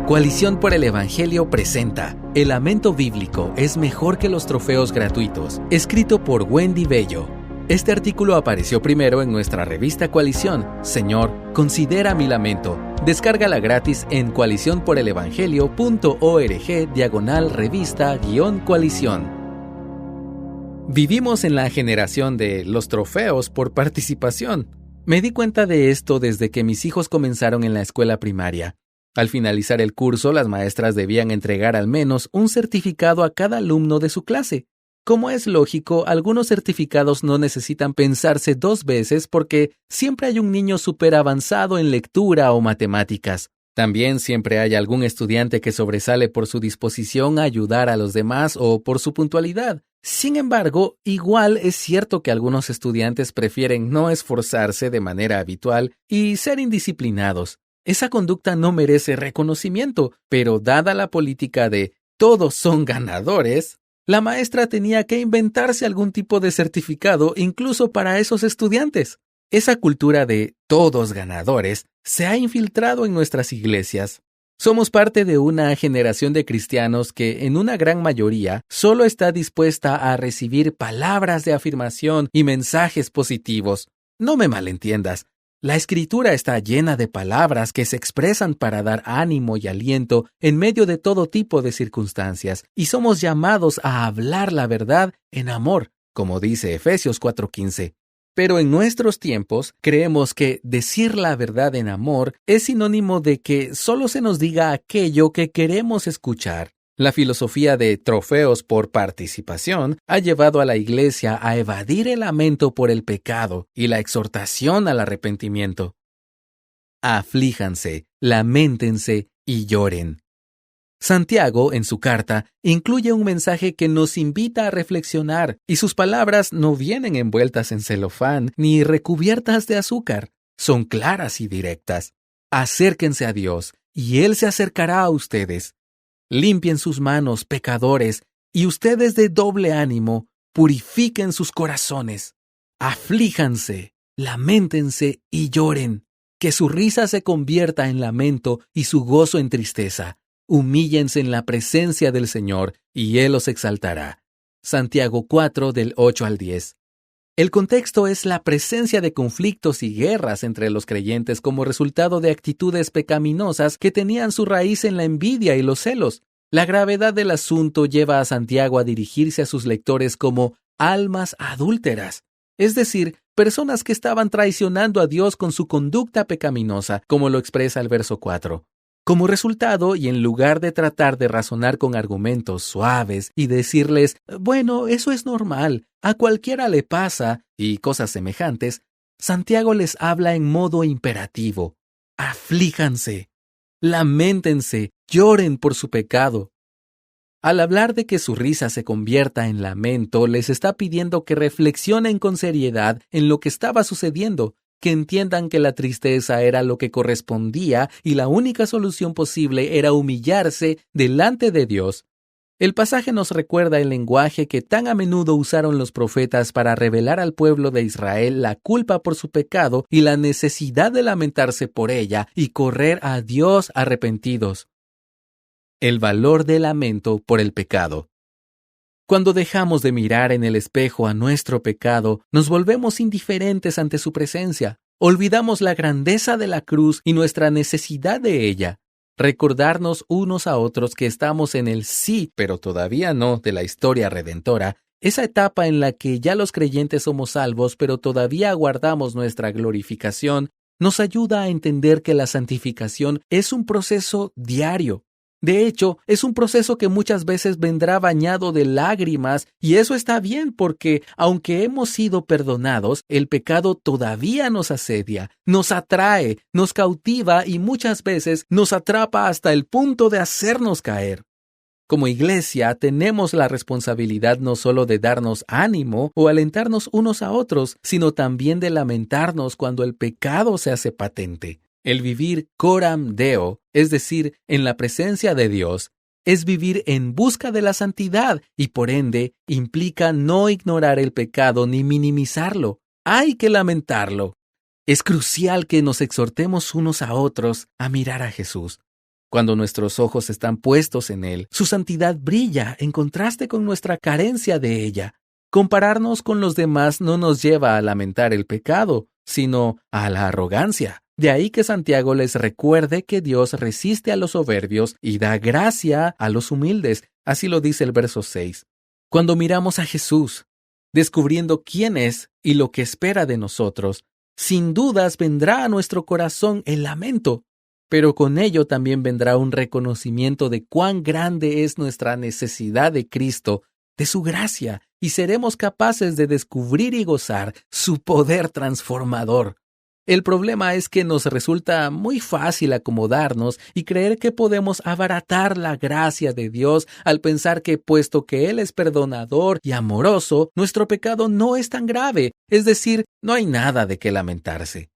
Coalición por el Evangelio presenta El lamento bíblico es mejor que los trofeos gratuitos, escrito por Wendy Bello. Este artículo apareció primero en nuestra revista Coalición. Señor, considera mi lamento. Descárgala gratis en coaliciónporelevangelio.org/revista-coalición. Vivimos en la generación de los trofeos por participación. Me di cuenta de esto desde que mis hijos comenzaron en la escuela primaria. Al finalizar el curso, las maestras debían entregar al menos un certificado a cada alumno de su clase. Como es lógico, algunos certificados no necesitan pensarse dos veces porque siempre hay un niño súper avanzado en lectura o matemáticas. También siempre hay algún estudiante que sobresale por su disposición a ayudar a los demás o por su puntualidad. Sin embargo, igual es cierto que algunos estudiantes prefieren no esforzarse de manera habitual y ser indisciplinados. Esa conducta no merece reconocimiento, pero dada la política de todos son ganadores, la maestra tenía que inventarse algún tipo de certificado incluso para esos estudiantes. Esa cultura de todos ganadores se ha infiltrado en nuestras iglesias. Somos parte de una generación de cristianos que, en una gran mayoría, solo está dispuesta a recibir palabras de afirmación y mensajes positivos. No me malentiendas. La Escritura está llena de palabras que se expresan para dar ánimo y aliento en medio de todo tipo de circunstancias, y somos llamados a hablar la verdad en amor, como dice Efesios 4:15. Pero en nuestros tiempos creemos que decir la verdad en amor es sinónimo de que solo se nos diga aquello que queremos escuchar. La filosofía de trofeos por participación ha llevado a la Iglesia a evadir el lamento por el pecado y la exhortación al arrepentimiento. Aflíjanse, lamentense y lloren. Santiago, en su carta, incluye un mensaje que nos invita a reflexionar, y sus palabras no vienen envueltas en celofán ni recubiertas de azúcar. Son claras y directas. Acérquense a Dios, y Él se acercará a ustedes. Limpien sus manos, pecadores, y ustedes de doble ánimo, purifiquen sus corazones. Aflíjanse, lamentense y lloren. Que su risa se convierta en lamento y su gozo en tristeza. Humíllense en la presencia del Señor, y Él los exaltará. Santiago 4, del 8 al 10. El contexto es la presencia de conflictos y guerras entre los creyentes como resultado de actitudes pecaminosas que tenían su raíz en la envidia y los celos. La gravedad del asunto lleva a Santiago a dirigirse a sus lectores como almas adúlteras, es decir, personas que estaban traicionando a Dios con su conducta pecaminosa, como lo expresa el verso 4. Como resultado, y en lugar de tratar de razonar con argumentos suaves y decirles, bueno, eso es normal, a cualquiera le pasa, y cosas semejantes, Santiago les habla en modo imperativo. Aflíjanse, lamentense, lloren por su pecado. Al hablar de que su risa se convierta en lamento, les está pidiendo que reflexionen con seriedad en lo que estaba sucediendo, que entiendan que la tristeza era lo que correspondía y la única solución posible era humillarse delante de Dios. El pasaje nos recuerda el lenguaje que tan a menudo usaron los profetas para revelar al pueblo de Israel la culpa por su pecado y la necesidad de lamentarse por ella y correr a Dios arrepentidos. El valor del lamento por el pecado. Cuando dejamos de mirar en el espejo a nuestro pecado, nos volvemos indiferentes ante su presencia. Olvidamos la grandeza de la cruz y nuestra necesidad de ella. Recordarnos unos a otros que estamos en el sí, pero todavía no, de la historia redentora, esa etapa en la que ya los creyentes somos salvos, pero todavía aguardamos nuestra glorificación, nos ayuda a entender que la santificación es un proceso diario. De hecho, es un proceso que muchas veces vendrá bañado de lágrimas, y eso está bien porque, aunque hemos sido perdonados, el pecado todavía nos asedia, nos atrae, nos cautiva y muchas veces nos atrapa hasta el punto de hacernos caer. Como iglesia, tenemos la responsabilidad no solo de darnos ánimo o alentarnos unos a otros, sino también de lamentarnos cuando el pecado se hace patente. El vivir coram Deo, es decir, en la presencia de Dios, es vivir en busca de la santidad y por ende implica no ignorar el pecado ni minimizarlo. Hay que lamentarlo. Es crucial que nos exhortemos unos a otros a mirar a Jesús. Cuando nuestros ojos están puestos en Él, su santidad brilla en contraste con nuestra carencia de ella. Compararnos con los demás no nos lleva a lamentar el pecado, sino a la arrogancia. De ahí que Santiago les recuerde que Dios resiste a los soberbios y da gracia a los humildes. Así lo dice el verso 6. Cuando miramos a Jesús, descubriendo quién es y lo que espera de nosotros, sin dudas vendrá a nuestro corazón el lamento, pero con ello también vendrá un reconocimiento de cuán grande es nuestra necesidad de Cristo, de su gracia, y seremos capaces de descubrir y gozar su poder transformador. El problema es que nos resulta muy fácil acomodarnos y creer que podemos abaratar la gracia de Dios al pensar que, puesto que Él es perdonador y amoroso, nuestro pecado no es tan grave, es decir, no hay nada de qué lamentarse.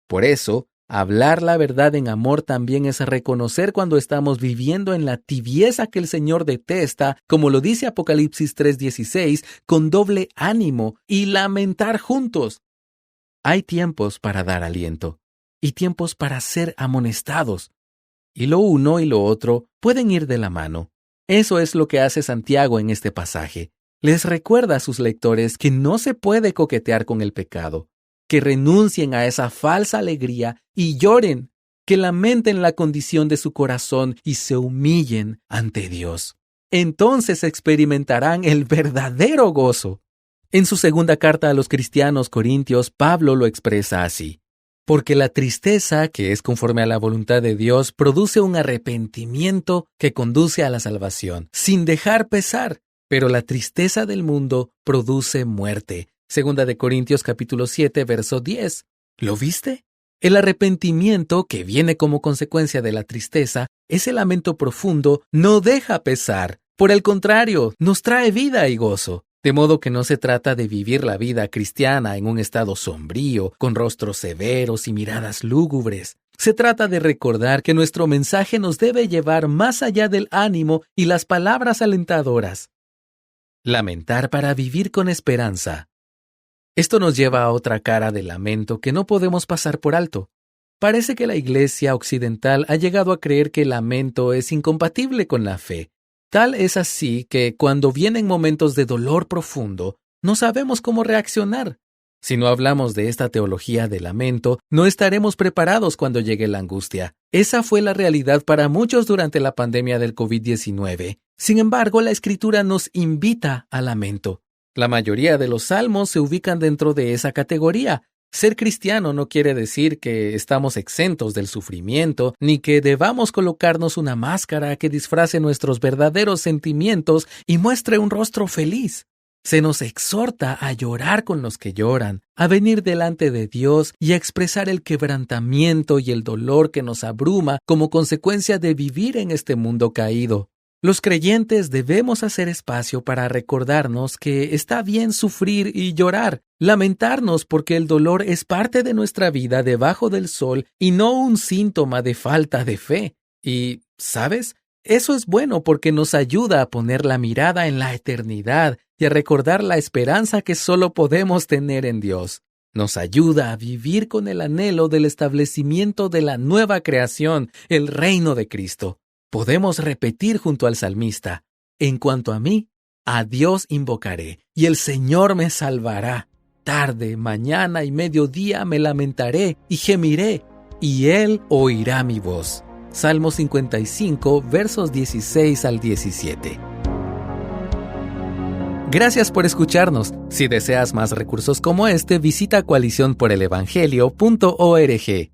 Por eso, hablar la verdad en amor también es reconocer cuando estamos viviendo en la tibieza que el Señor detesta, como lo dice Apocalipsis 3:16, con doble ánimo y lamentar juntos. Hay tiempos para dar aliento y tiempos para ser amonestados. Y lo uno y lo otro pueden ir de la mano. Eso es lo que hace Santiago en este pasaje. Les recuerda a sus lectores que no se puede coquetear con el pecado, que renuncien a esa falsa alegría y lloren, que lamenten la condición de su corazón y se humillen ante Dios. Entonces experimentarán el verdadero gozo. En su segunda carta a los cristianos corintios, Pablo lo expresa así: porque la tristeza, que es conforme a la voluntad de Dios, produce un arrepentimiento que conduce a la salvación, sin dejar pesar, pero la tristeza del mundo produce muerte. Segunda de Corintios capítulo 7, verso 10. ¿Lo viste? El arrepentimiento, que viene como consecuencia de la tristeza, ese lamento profundo, no deja pesar. Por el contrario, nos trae vida y gozo. De modo que no se trata de vivir la vida cristiana en un estado sombrío, con rostros severos y miradas lúgubres. Se trata de recordar que nuestro mensaje nos debe llevar más allá del ánimo y las palabras alentadoras. Lamentar para vivir con esperanza. Esto nos lleva a otra cara del lamento que no podemos pasar por alto. Parece que la Iglesia occidental ha llegado a creer que el lamento es incompatible con la fe. Tal es así que cuando vienen momentos de dolor profundo, no sabemos cómo reaccionar. Si no hablamos de esta teología del lamento, no estaremos preparados cuando llegue la angustia. Esa fue la realidad para muchos durante la pandemia del COVID-19. Sin embargo, la Escritura nos invita al lamento. La mayoría de los salmos se ubican dentro de esa categoría. Ser cristiano no quiere decir que estamos exentos del sufrimiento, ni que debamos colocarnos una máscara que disfrace nuestros verdaderos sentimientos y muestre un rostro feliz. Se nos exhorta a llorar con los que lloran, a venir delante de Dios y a expresar el quebrantamiento y el dolor que nos abruma como consecuencia de vivir en este mundo caído. Los creyentes debemos hacer espacio para recordarnos que está bien sufrir y llorar, lamentarnos porque el dolor es parte de nuestra vida debajo del sol y no un síntoma de falta de fe. Y, ¿sabes? Eso es bueno porque nos ayuda a poner la mirada en la eternidad y a recordar la esperanza que solo podemos tener en Dios. Nos ayuda a vivir con el anhelo del establecimiento de la nueva creación, el reino de Cristo. Podemos repetir junto al salmista: en cuanto a mí, a Dios invocaré, y el Señor me salvará. Tarde, mañana y mediodía me lamentaré y gemiré, y Él oirá mi voz. Salmo 55, versos 16 al 17. Gracias por escucharnos. Si deseas más recursos como este, visita coaliciónporelevangelio.org.